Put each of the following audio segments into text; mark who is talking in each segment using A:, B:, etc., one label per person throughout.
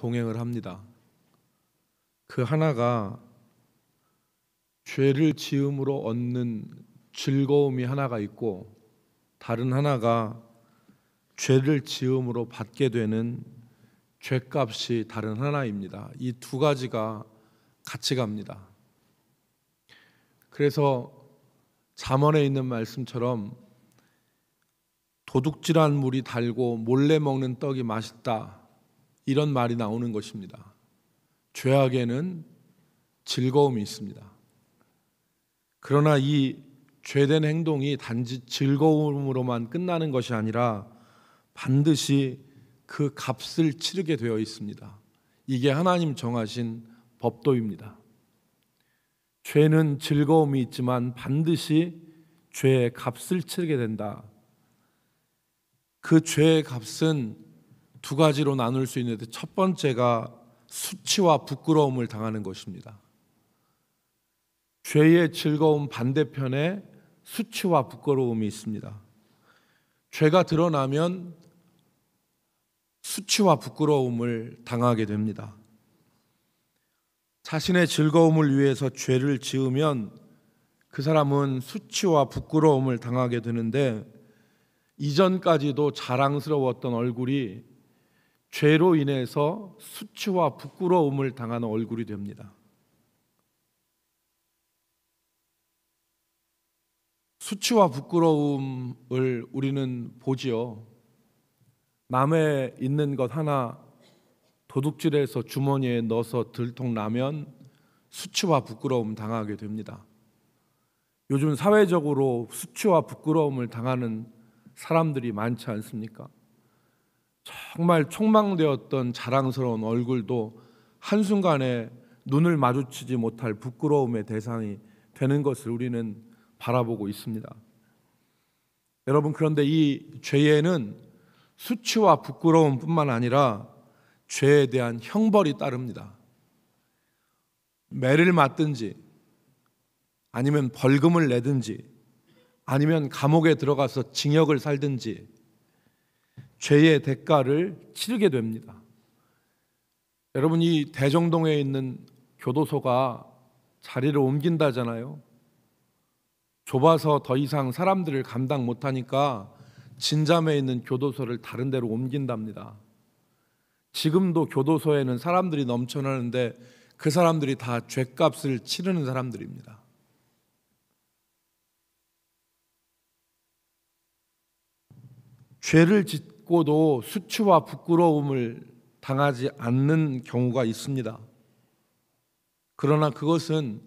A: 동행을 합니다. 그 하나가 죄를 지음으로 얻는 즐거움이 하나가 있고, 다른 하나가 죄를 지음으로 받게 되는 죄값이 다른 하나입니다. 이 두 가지가 같이 갑니다. 그래서 잠언에 있는 말씀처럼 도둑질한 물이 달고 몰래 먹는 떡이 맛있다, 이런 말이 나오는 것입니다. 죄악에는 즐거움이 있습니다. 그러나 이 죄된 행동이 단지 즐거움으로만 끝나는 것이 아니라 반드시 그 값을 치르게 되어 있습니다. 이게 하나님 정하신 법도입니다. 죄는 즐거움이 있지만 반드시 죄의 값을 치르게 된다. 그 죄의 값은 두 가지로 나눌 수 있는데, 첫 번째가 수치와 부끄러움을 당하는 것입니다. 죄의 즐거움 반대편에 수치와 부끄러움이 있습니다. 죄가 드러나면 수치와 부끄러움을 당하게 됩니다. 자신의 즐거움을 위해서 죄를 지으면 그 사람은 수치와 부끄러움을 당하게 되는데, 이전까지도 자랑스러웠던 얼굴이 죄로 인해서 수치와 부끄러움을 당하는 얼굴이 됩니다. 수치와 부끄러움을 우리는 보지요. 남의 있는 것 하나 도둑질해서 주머니에 넣어서 들통나면 수치와 부끄러움 당하게 됩니다. 요즘 사회적으로 수치와 부끄러움을 당하는 사람들이 많지 않습니까? 정말 촉망되었던 자랑스러운 얼굴도 한순간에 눈을 마주치지 못할 부끄러움의 대상이 되는 것을 우리는 바라보고 있습니다. 여러분, 그런데 이 죄에는 수치와 부끄러움뿐만 아니라 죄에 대한 형벌이 따릅니다. 매를 맞든지, 아니면 벌금을 내든지, 아니면 감옥에 들어가서 징역을 살든지 죄의 대가를 치르게 됩니다. 여러분, 이 대정동에 있는 교도소가 자리를 옮긴다잖아요. 좁아서 더 이상 사람들을 감당 못하니까 진잠에 있는 교도소를 다른 데로 옮긴답니다. 지금도 교도소에는 사람들이 넘쳐나는데 그 사람들이 다 죄값을 치르는 사람들입니다. 죄를 짓고도 수치와 부끄러움을 당하지 않는 경우가 있습니다. 그러나 그것은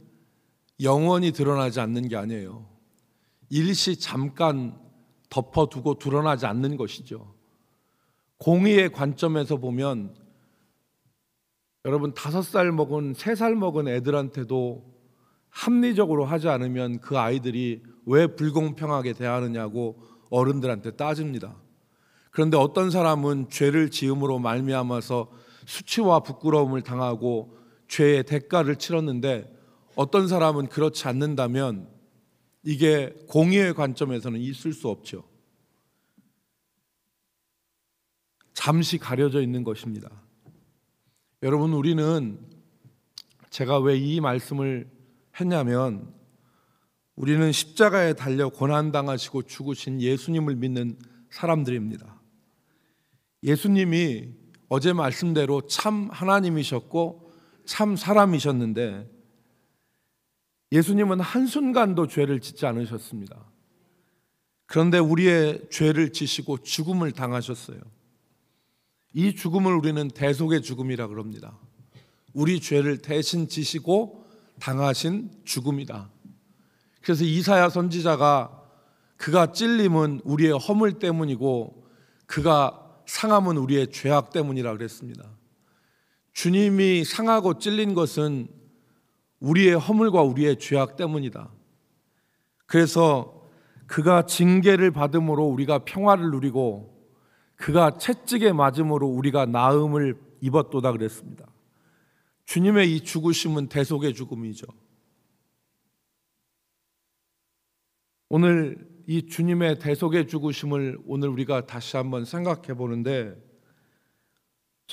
A: 영원히 드러나지 않는 게 아니에요. 일시 잠깐 덮어두고 드러나지 않는 것이죠. 공의의 관점에서 보면 여러분, 5살 먹은 3살 먹은 애들한테도 합리적으로 하지 않으면 그 아이들이 왜 불공평하게 대하느냐고 어른들한테 따집니다. 그런데 어떤 사람은 죄를 지음으로 말미암아서 수치와 부끄러움을 당하고 죄의 대가를 치렀는데, 어떤 사람은 그렇지 않는다면 이게 공의의 관점에서는 있을 수 없죠. 잠시 가려져 있는 것입니다. 여러분, 우리는, 제가 왜 이 말씀을 했냐면, 우리는 십자가에 달려 고난당하시고 죽으신 예수님을 믿는 사람들입니다. 예수님이 어제 말씀대로 참 하나님이셨고 참 사람이셨는데, 예수님은 한순간도 죄를 짓지 않으셨습니다. 그런데 우리의 죄를 지시고 죽음을 당하셨어요. 이 죽음을 우리는 대속의 죽음이라 그럽니다. 우리 죄를 대신 지시고 당하신 죽음이다. 그래서 이사야 선지자가 그가 찔림은 우리의 허물 때문이고 그가 상함은 우리의 죄악 때문이라 그랬습니다. 주님이 상하고 찔린 것은 우리의 허물과 우리의 죄악 때문이다. 그래서 그가 징계를 받음으로 우리가 평화를 누리고 그가 채찍에 맞음으로 우리가 나음을 입었도다 그랬습니다. 주님의 이 죽으심은 대속의 죽음이죠. 오늘 이 주님의 대속의 죽으심을 오늘 우리가 다시 한번 생각해 보는데,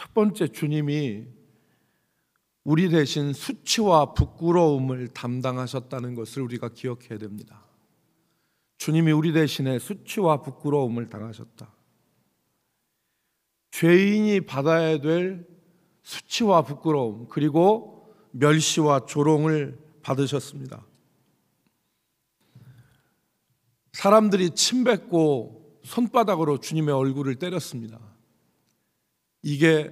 A: 첫 번째, 주님이 우리 대신 수치와 부끄러움을 담당하셨다는 것을 우리가 기억해야 됩니다. 주님이 우리 대신에 수치와 부끄러움을 당하셨다. 죄인이 받아야 될 수치와 부끄러움, 그리고 멸시와 조롱을 받으셨습니다. 사람들이 침뱉고 손바닥으로 주님의 얼굴을 때렸습니다. 이게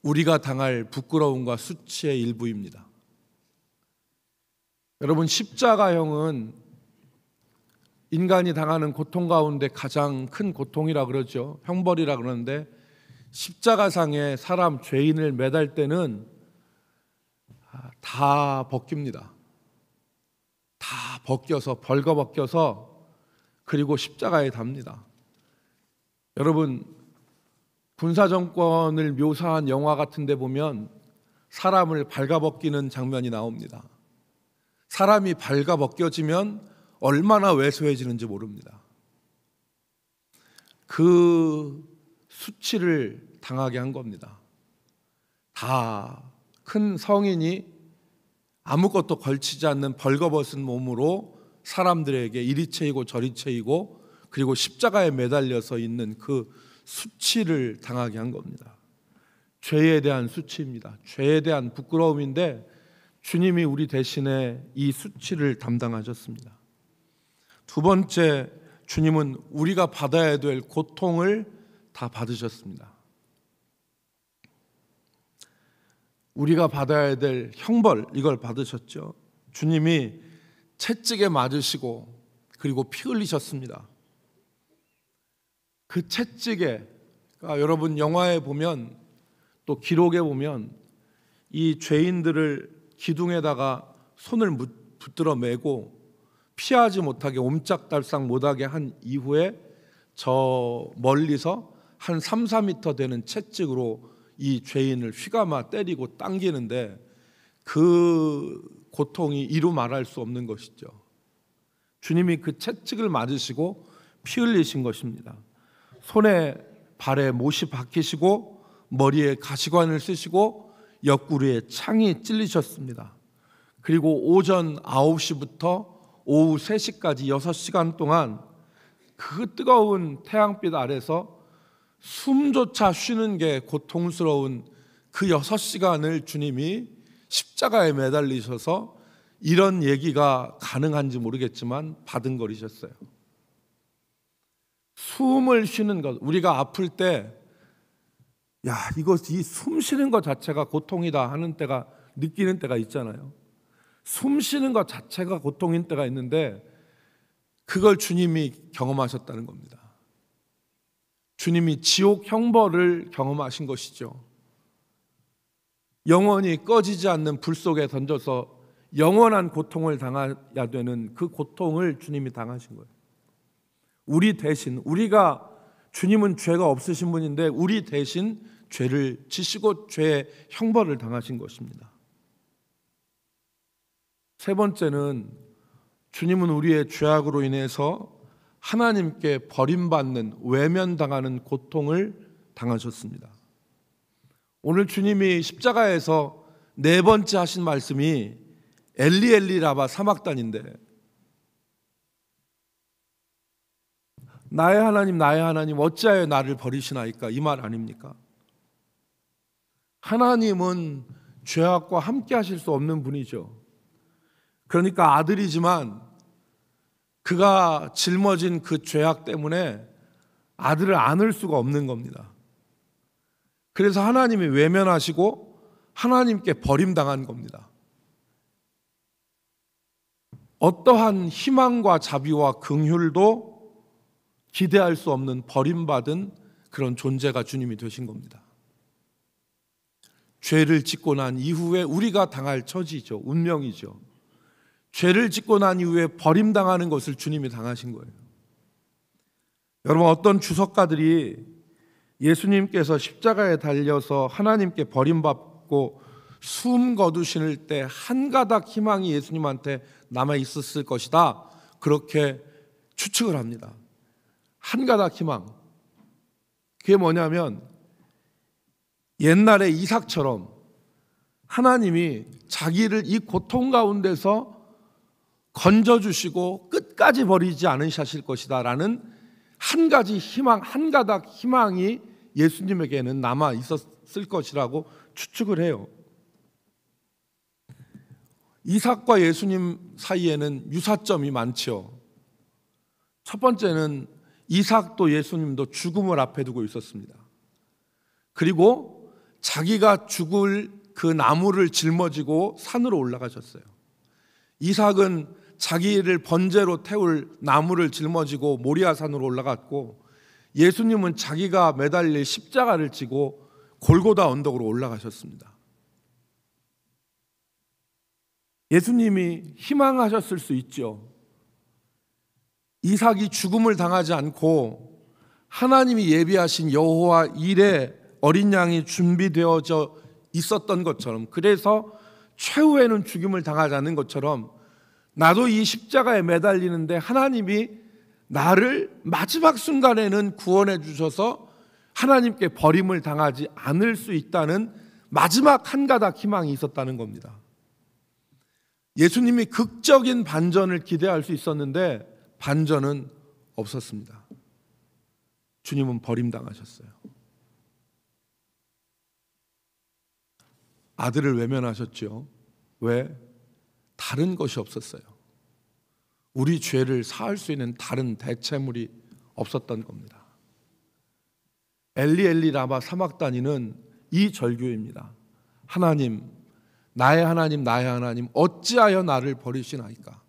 A: 우리가 당할 부끄러움과 수치의 일부입니다. 여러분, 십자가형은 인간이 당하는 고통 가운데 가장 큰 고통이라 그러죠. 형벌이라 그러는데, 십자가상에 사람 죄인을 매달 때는 다 벗깁니다. 다 벗겨서, 벌거벗겨서, 그리고 십자가에 답니다. 여러분, 군사정권을 묘사한 영화 같은 데 보면 사람을 발가벗기는 장면이 나옵니다. 사람이 발가벗겨지면 얼마나 왜소해지는지 모릅니다. 그 수치를 당하게 한 겁니다. 다 큰 성인이 아무것도 걸치지 않는 벌거벗은 몸으로 사람들에게 이리 채이고 저리 채이고, 그리고 십자가에 매달려서 있는 그 수치를 당하게 한 겁니다. 죄에 대한 수치입니다. 죄에 대한 부끄러움인데 주님이 우리 대신에 이 수치를 담당하셨습니다. 두 번째, 주님은 우리가 받아야 될 고통을 다 받으셨습니다. 우리가 받아야 될 형벌, 이걸 받으셨죠. 주님이 채찍에 맞으시고 그리고 피 흘리셨습니다. 그 채찍에, 여러분 영화에 보면 또 기록에 보면 이 죄인들을 기둥에다가 손을 붙들어 매고 피하지 못하게, 옴짝달싹 못하게 한 이후에 저 멀리서 한 3, 4m 되는 채찍으로 이 죄인을 휘감아 때리고 당기는데, 그 고통이 이루 말할 수 없는 것이죠. 주님이 그 채찍을 맞으시고 피 흘리신 것입니다. 손에 발에 못이 박히시고 머리에 가시관을 쓰시고 옆구리에 창이 찔리셨습니다. 그리고 오전 9시부터 오후 3시까지 6시간 동안 그 뜨거운 태양빛 아래서 숨조차 쉬는 게 고통스러운 그 6시간을 주님이 십자가에 매달리셔서, 이런 얘기가 가능한지 모르겠지만 바둥거리셨어요. 숨을 쉬는 것, 우리가 아플 때 이 숨 쉬는 것 자체가 고통이다 하는 때가, 느끼는 때가 있잖아요. 숨 쉬는 것 자체가 고통인 때가 있는데, 그걸 주님이 경험하셨다는 겁니다. 주님이 지옥 형벌을 경험하신 것이죠. 영원히 꺼지지 않는 불 속에 던져서 영원한 고통을 당해야 되는 그 고통을 주님이 당하신 거예요. 우리 대신, 우리가, 주님은 죄가 없으신 분인데 우리 대신 죄를 지시고 죄의 형벌을 당하신 것입니다. 세 번째는, 주님은 우리의 죄악으로 인해서 하나님께 버림받는, 외면당하는 고통을 당하셨습니다. 오늘 주님이 십자가에서 네 번째 하신 말씀이 엘리 엘리 라마 사막단인데, 나의 하나님 어찌하여 나를 버리시나이까, 이 말 아닙니까? 하나님은 죄악과 함께 하실 수 없는 분이죠. 그러니까 아들이지만 그가 짊어진 그 죄악 때문에 아들을 안을 수가 없는 겁니다. 그래서 하나님이 외면하시고 하나님께 버림당한 겁니다. 어떠한 희망과 자비와 긍휼도 기대할 수 없는 버림받은 그런 존재가 주님이 되신 겁니다. 죄를 짓고 난 이후에 우리가 당할 처지죠. 운명이죠. 죄를 짓고 난 이후에 버림당하는 것을 주님이 당하신 거예요. 여러분, 어떤 주석가들이 예수님께서 십자가에 달려서 하나님께 버림받고 숨 거두실 때 한 가닥 희망이 예수님한테 남아 있었을 것이다, 그렇게 추측을 합니다. 한 가닥 희망. 그게 뭐냐면 옛날에 이삭처럼 하나님이 자기를 이 고통 가운데서 건져주시고 끝까지 버리지 않으실 것이다 라는 한 가지 희망, 한 가닥 희망이 예수님에게는 남아 있었을 것이라고 추측을 해요. 이삭과 예수님 사이에는 유사점이 많죠. 첫 번째는 이삭도 예수님도 죽음을 앞에 두고 있었습니다. 그리고 자기가 죽을 그 나무를 짊어지고 산으로 올라가셨어요. 이삭은 자기를 번제로 태울 나무를 짊어지고 모리아산으로 올라갔고, 예수님은 자기가 매달릴 십자가를 지고 골고다 언덕으로 올라가셨습니다. 예수님이 희망하셨을 수 있죠. 이삭이 죽음을 당하지 않고 하나님이 예비하신 여호와 일의 어린 양이 준비되어져 있었던 것처럼, 그래서 최후에는 죽임을 당하지 않는 것처럼 나도 이 십자가에 매달리는데 하나님이 나를 마지막 순간에는 구원해 주셔서 하나님께 버림을 당하지 않을 수 있다는 마지막 한 가닥 희망이 있었다는 겁니다. 예수님이 극적인 반전을 기대할 수 있었는데 반전은 없었습니다. 주님은 버림당하셨어요. 아들을 외면하셨죠. 왜? 다른 것이 없었어요. 우리 죄를 사할 수 있는 다른 대체물이 없었던 겁니다. 엘리 엘리 라마 사막다니는 이 절규입니다. 하나님, 나의 하나님, 나의 하나님, 어찌하여 나를 버리시나이까?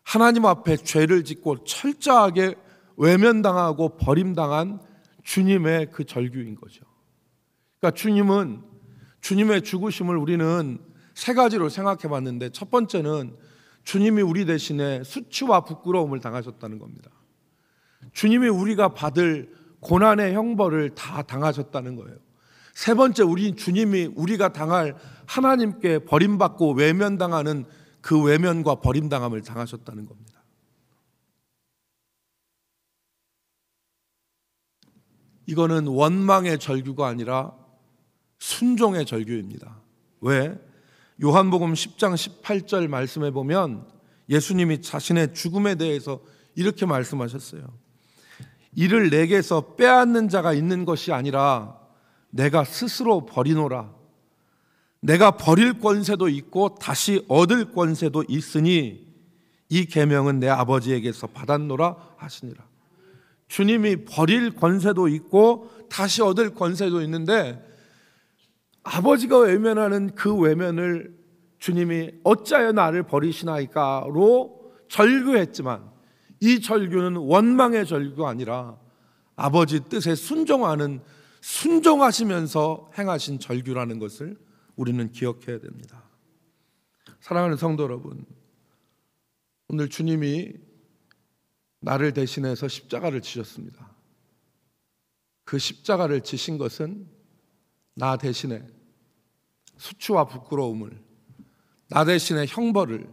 A: 하나님 앞에 죄를 짓고 철저하게 외면당하고 버림당한 주님의 그 절규인 거죠. 그러니까 주님의 죽으심을 우리는 세 가지로 생각해 봤는데, 첫 번째는 주님이 우리 대신에 수치와 부끄러움을 당하셨다는 겁니다. 주님이 우리가 받을 고난의 형벌을 다 당하셨다는 거예요. 세 번째, 주님이 우리가 당할 하나님께 버림받고 외면당하는 그 외면과 버림당함을 당하셨다는 겁니다. 이거는 원망의 절규가 아니라 순종의 절규입니다. 왜? 요한복음 10장 18절 말씀에 보면 예수님이 자신의 죽음에 대해서 이렇게 말씀하셨어요. 이를 내게서 빼앗는 자가 있는 것이 아니라 내가 스스로 버리노라. 내가 버릴 권세도 있고 다시 얻을 권세도 있으니 이 계명은 내 아버지에게서 받았노라 하시니라. 주님이 버릴 권세도 있고 다시 얻을 권세도 있는데, 아버지가 외면하는 그 외면을 주님이 어찌하여 나를 버리시나이까로 절규했지만, 이 절규는 원망의 절규가 아니라 아버지 뜻에 순종하시면서 행하신 절규라는 것을 우리는 기억해야 됩니다. 사랑하는 성도 여러분, 오늘 주님이 나를 대신해서 십자가를 지셨습니다. 그 십자가를 지신 것은 나 대신에 수치와 부끄러움을, 나 대신에 형벌을,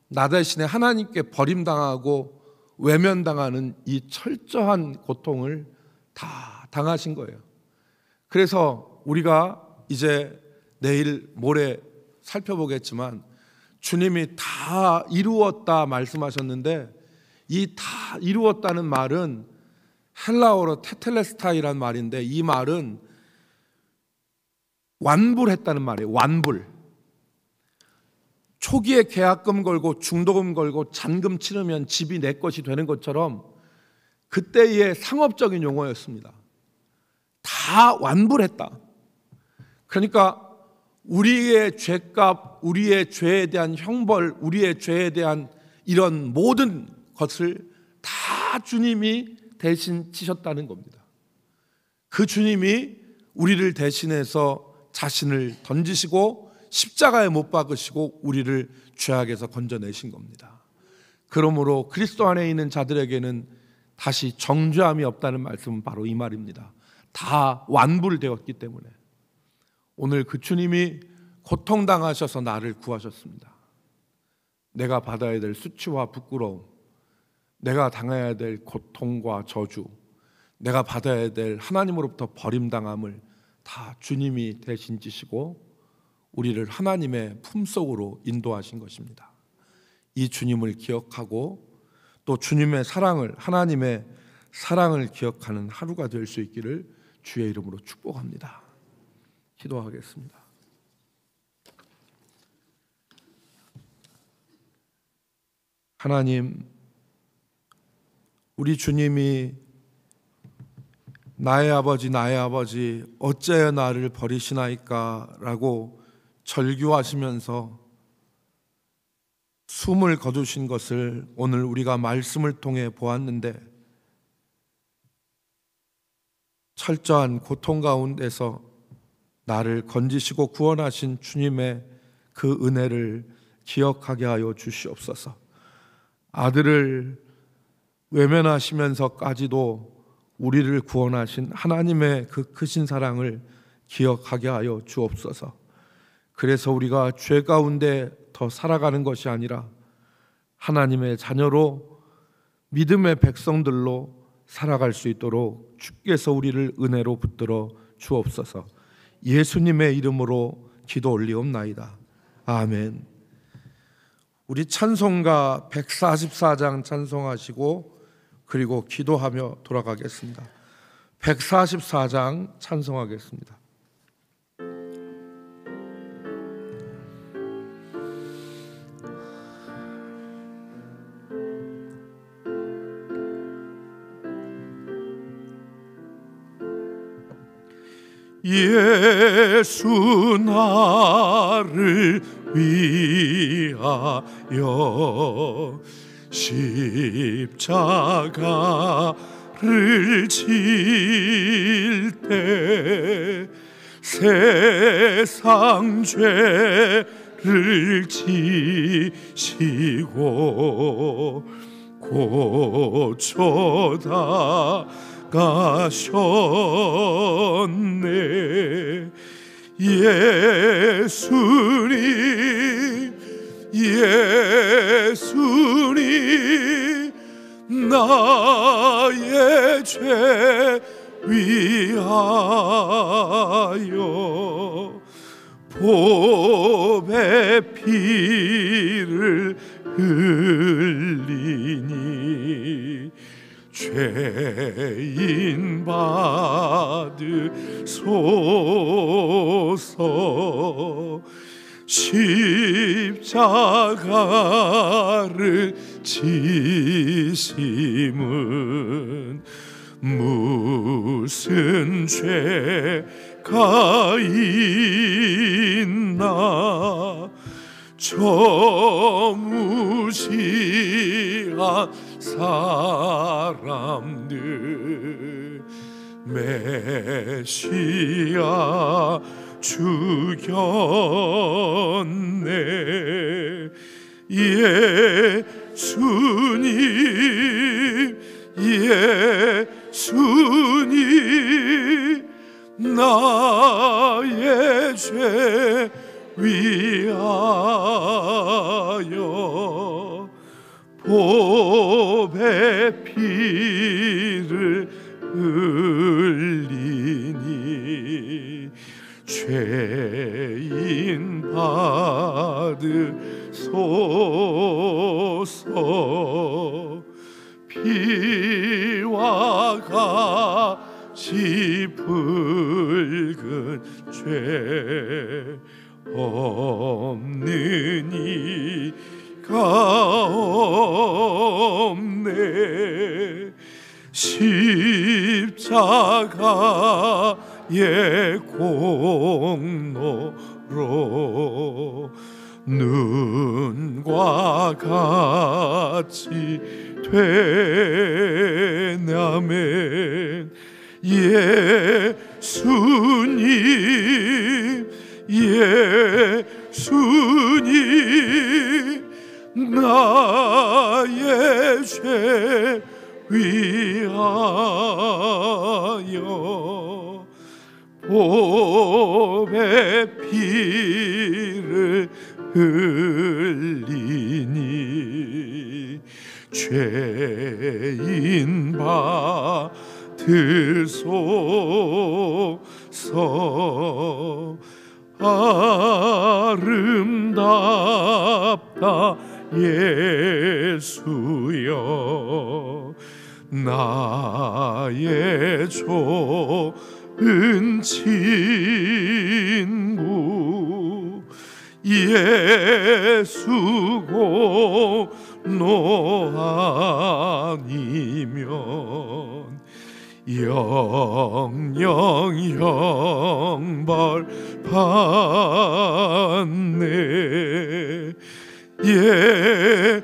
A: 나 대신에 하나님께 버림당하고 외면당하는 이 철저한 고통을 다 당하신 거예요. 그래서 우리가 이제 내일 모레 살펴보겠지만 주님이 다 이루었다 말씀하셨는데, 이 다 이루었다는 말은 헬라어로 테텔레스타이란 말인데, 이 말은 완불했다는 말이에요. 완불. 초기에 계약금 걸고 중도금 걸고 잔금 치르면 집이 내 것이 되는 것처럼 그때의 상업적인 용어였습니다. 다 완불했다. 그러니까 우리의 죄값, 우리의 죄에 대한 형벌, 우리의 죄에 대한 이런 모든 것을 다 주님이 대신 치셨다는 겁니다. 그 주님이 우리를 대신해서 자신을 던지시고 십자가에 못 박으시고 우리를 죄악에서 건져내신 겁니다. 그러므로 그리스도 안에 있는 자들에게는 다시 정죄함이 없다는 말씀은 바로 이 말입니다. 다 완불되었기 때문에 오늘 그 주님이 고통당하셔서 나를 구하셨습니다. 내가 받아야 될 수치와 부끄러움, 내가 당해야 될 고통과 저주, 내가 받아야 될 하나님으로부터 버림당함을 다 주님이 대신 지시고 우리를 하나님의 품속으로 인도하신 것입니다. 이 주님을 기억하고 또 주님의 사랑을, 하나님의 사랑을 기억하는 하루가 될 수 있기를 주의 이름으로 축복합니다. 기도하겠습니다. 하나님, 우리 주님이 나의 아버지 어찌하여 나를 버리시나이까 라고 절규하시면서 숨을 거두신 것을 오늘 우리가 말씀을 통해 보았는데, 철저한 고통 가운데서 나를 건지시고 구원하신 주님의 그 은혜를 기억하게 하여 주시옵소서. 아들을 외면하시면서까지도 우리를 구원하신 하나님의 그 크신 사랑을 기억하게 하여 주옵소서. 그래서 우리가 죄 가운데 더 살아가는 것이 아니라 하나님의 자녀로 믿음의 백성들로 살아갈 수 있도록 주께서 우리를 은혜로 붙들어 주옵소서. 예수님의 이름으로 기도 올리옵나이다. 아멘. 우리 찬송가 144장 찬송하시고 그리고 기도하며 돌아가겠습니다. 144장 찬송하겠습니다. 예수 나를 위하여 십자가를 질 때 세상 죄를 지시고 고쳐다 가셨네. 예수님 나의 죄 위하여 보배 피를 흘리니 죄인 받으소서. 십자가를 지심은 무슨 죄가 있나. 저 무시한 사람들 메시아 죽였네. 예수님 나의 죄 위하여 보배 피를 흘리니 죄인 받으소서. 피와 같이 붉은 죄 없는 이가 없네. 십자가의 공로로 눈과 같이 되냐면 예수님 나의 죄 위하여 보배 피를 흘리니 죄인 받으소서. 주옵소서. 아름답다 예수여, 나의 좋은 친구 예수고 너 아니면 영영 영벌 받네.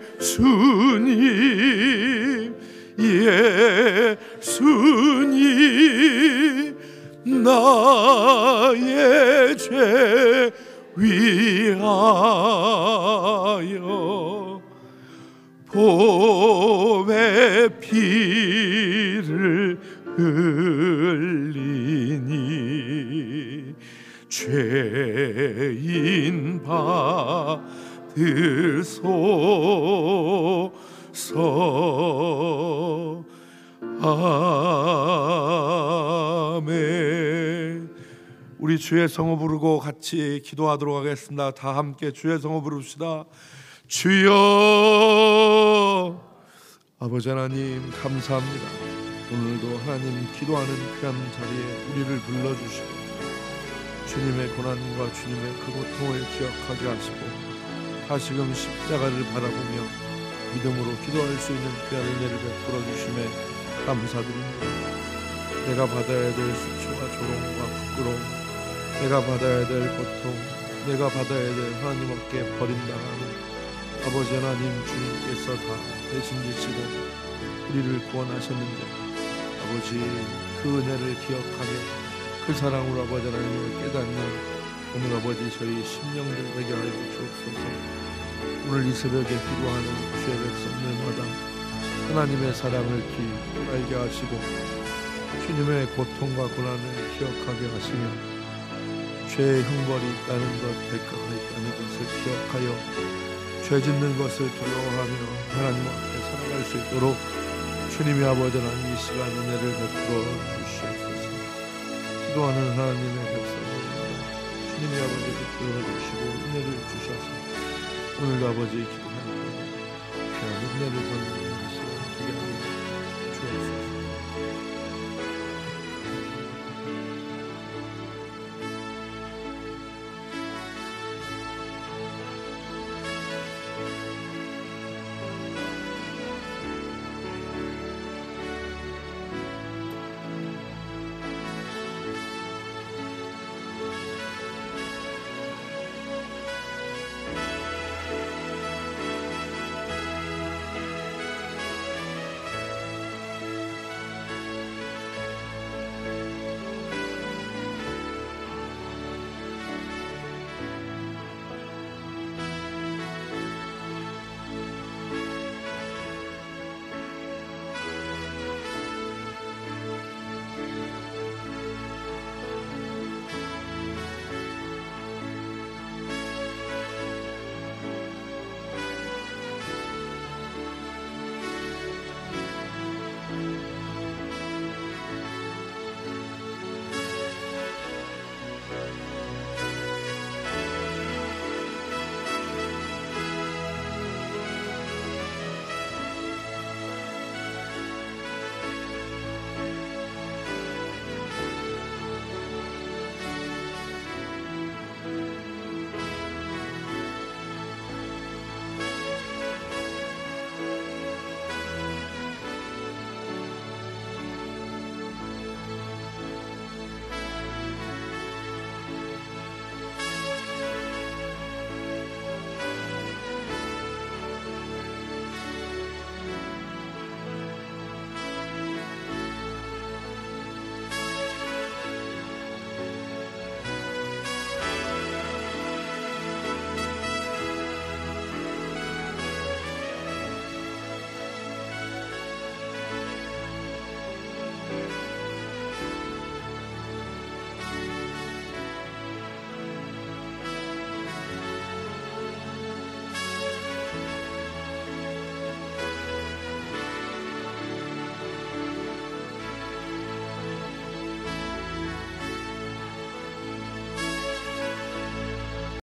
A: 예수님 예수님 나의 죄 위하여 보배 피를 흘리니 죄인 받으소서. 아멘. 우리 주의 성호 부르고 같이 기도하도록 하겠습니다. 다 함께 주의 성호 부릅시다. 주여. 아버지 하나님 감사합니다. 오늘도 하나님 기도하는 귀한 자리에 우리를 불러주시고 주님의 고난과 주님의 그 고통을 기억하게 하시고 다시금 십자가를 바라보며 믿음으로 기도할 수 있는 귀한 은혜를 베풀어 주심에 감사드립니다. 내가 받아야 될 수치와 조롱과 부끄러움, 내가 받아야 될 고통, 내가 받아야 될 하나님 없게 버림당하는 아버지 하나님 주님께서 다 대신 지시고 우리를 구원하셨는데 아버지 그 은혜를 기억하며 그 사랑으로 아버지 하나님을 깨닫는 오늘 아버지 저희 심령들 되게 하여 주옵소서. 오늘 이 새벽에 기도하는 주의 백성들마다 하나님의 사랑을 깊이 알게 하시고 주님의 고통과 고난을 기억하게 하시며 죄의 형벌이 있다는 것, 대가가 있다는 것을 기억하여 죄 짓는 것을 두려워하며 하나님 앞에 살아갈 수 있도록 주님의 아버지 하나님 이 시간 은혜를 베풀어 주시옵소서. 기도하는 하나님의 백성들마다 주님의 아버지 붙들어 주시고 은혜를 주셔서 오늘도 아버지 기도하는 귀한 은혜를 던지는